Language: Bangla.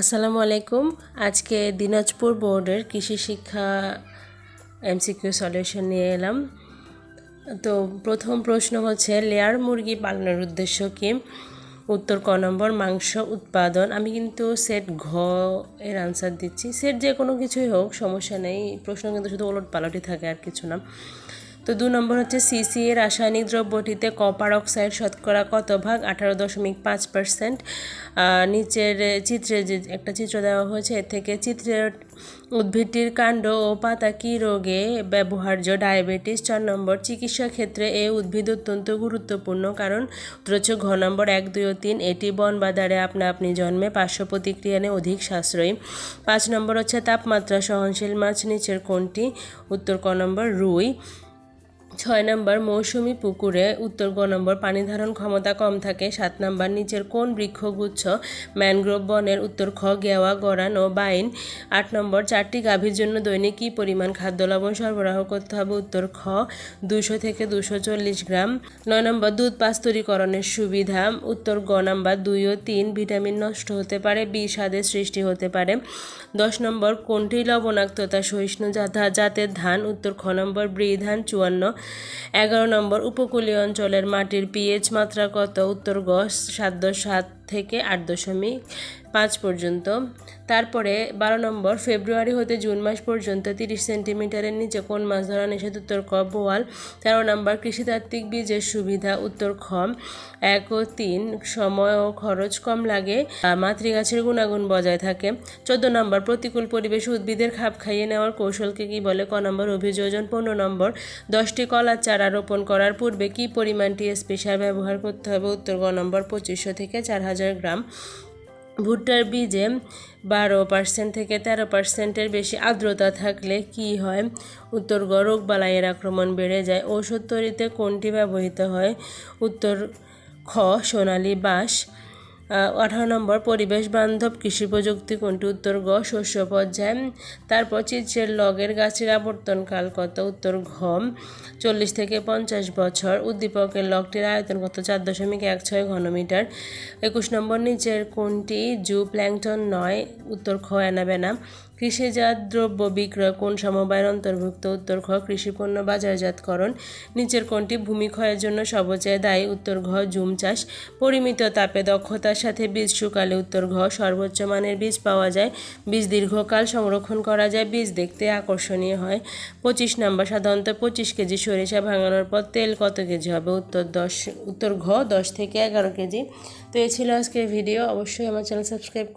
আসসালামু আলাইকুম। আজকে দিনাজপুর বোর্ডের কৃষি শিক্ষা এমসিকিউ সলিউশন নিয়ে এলাম। তো প্রথম প্রশ্ন হচ্ছে, লেয়ার মুরগি পালনের উদ্দেশ্য কি? উত্তর ক নম্বর, মাংস উৎপাদন। আমি কিন্তু সেট ঘ এর আনসার দিচ্ছি। সেট যে কোনো কিছুই হোক, সমস্যা নেই, প্রশ্ন কিন্তু শুধু ওলট পালটই থাকে, আর কিছু না। তো 2 নম্বর হচ্ছে, সিসি এর রাসায়নিক দ্রব্যটিতে কপার অক্সাইড শতকরা কত ভাগ? 18.5%। নিচের চিত্রে যে একটা চিত্র দেওয়া হয়েছে, এর থেকে চিত্রের উদ্ভিদটির কাণ্ড ও পাতা কী রোগে ব্যবহার্য? ডায়াবেটিস। 4 নম্বর, চিকিৎসা ক্ষেত্রে এই উদ্ভিদ অত্যন্ত গুরুত্বপূর্ণ কারণ? উত্তর হচ্ছে ঘ নম্বর 1, 2 ও 3। এটি বন বাদারে আপনা আপনি জন্মে, পার্শ্ব প্রতিক্রিয়া নিয়ে অধিক সাশ্রয়ী। 5 নম্বর হচ্ছে, তাপমাত্রা সহনশীল মাছ নিচের কোনটি? উত্তর ক নম্বর রুই। 6 নম্বর, মৌসুমী পুকুরে উত্তর গ নম্বর পানি ধারণ ক্ষমতা কম থাকে। 7 নম্বর, নিচের কোন বৃক্ষগুচ্ছ ম্যানগ্রোভ বনের? উত্তর খ গেওয়া, গরান ও বাইন। 8 নম্বর, 4টি গাভীর জন্য দৈনিক কী পরিমাণ খাদ্য লবণ সরবরাহ করতে হবে? উত্তর খ 200 থেকে 240 গ্রাম। 9 নম্বর, দুধ পাস্তুরিকরণের সুবিধা? উত্তর গ নম্বর 2 ও 3। ভিটামিন নষ্ট হতে পারে, বিষাদের সৃষ্টি হতে পারে। 10 নম্বর, কোনটি লবণাক্ততা সহিষ্ণু জাতের ধান? উত্তর খ নম্বর ব্রি ধান। 54। 11 নম্বর, উপকূলীয় অঞ্চলের মাটির পিএইচ মাত্রা কত? উত্তর গ 7.7 থেকে 8.5 পর্যন্ত। তারপরে 12 নম্বর, ফেব্রুয়ারি হতে জুন মাস পর্যন্ত 30 সেন্টিমিটারের নিচে কোন মাছ ধরা নিষেধ? উত্তর ক বোয়াল। 13 নম্বর, কৃষিতাত্ত্বিক বীজের সুবিধা? উত্তর খ 1 ও 3। সময় ও খরচ কম লাগে, মাতৃগাছের গুণাগুণ বজায় থাকে। 14 নম্বর, প্রতিকূল পরিবেশে উদ্ভিদের খাপ খাইয়ে নেওয়ার কৌশলকে কি বলে? ক নম্বর অভিযোজন। 15 নম্বর, 10টি কলার চারা রোপণ করার পূর্বে কি পরিমাণ টিএসপি সার ব্যবহার করতে হবে? উত্তর গ নম্বর 2500 থেকে 4000 গ্রাম। ভুট্টার বীজে 12% থেকে 13%-এর বেশি আর্দ্রতা থাকলে কি হয়? উত্তর গ রোগবালাইয়ের আক্রমণ বেড়ে যায়। ঔষধ তৈরিতে কোনটি ব্যবহৃত হয়? উত্তর খ সোনালী বাঁশ। 18 নম্বর, পরিবেশ বান্ধব কৃষি প্রযুক্তি কোনটি? উত্তর গ শস্য পর্যায়। তারপর চিত্রের লগের গাছের আবর্তনকাল কত? উত্তর ঘ 40 থেকে 50 বছর। উদ্দীপকের লগটির আয়তন কত? 4.16 ঘনমিটার। 21 নম্বর, নিচের কোনটি জু প্ল্যাংটন নয়? উত্তর খ অ্যানাবেনা। কৃষিজাত দ্রব্য বিক্রয় কোন সমবায়ের অন্তর্ভুক্ত? উত্তর খ কৃষিপণ্য বাজারজাতকরণ। নিচের কোনটি ভূমিক্ষয়ের জন্য সর্বচেয়ে দায়ী? উত্তর ঘ জুম চাষ। পরিমিত তাপে দক্ষতার সাথে বীজ শুকালে? উত্তর ঘ সর্বোচ্চ মানের বীজ পাওয়া যায়। বীজ দীর্ঘকাল সংরক্ষণ করা যায়, বীজ দেখতে আকর্ষণীয় হয়। 25 নম্বর, সাধারণত 25 কেজি সরিষা ভাঙানোর পর তেল কত কেজি হবে? উত্তর ঘ 10 থেকে 11 কেজি। তো এই ছিল আজকের ভিডিও। অবশ্যই আমার চ্যানেল সাবস্ক্রাইব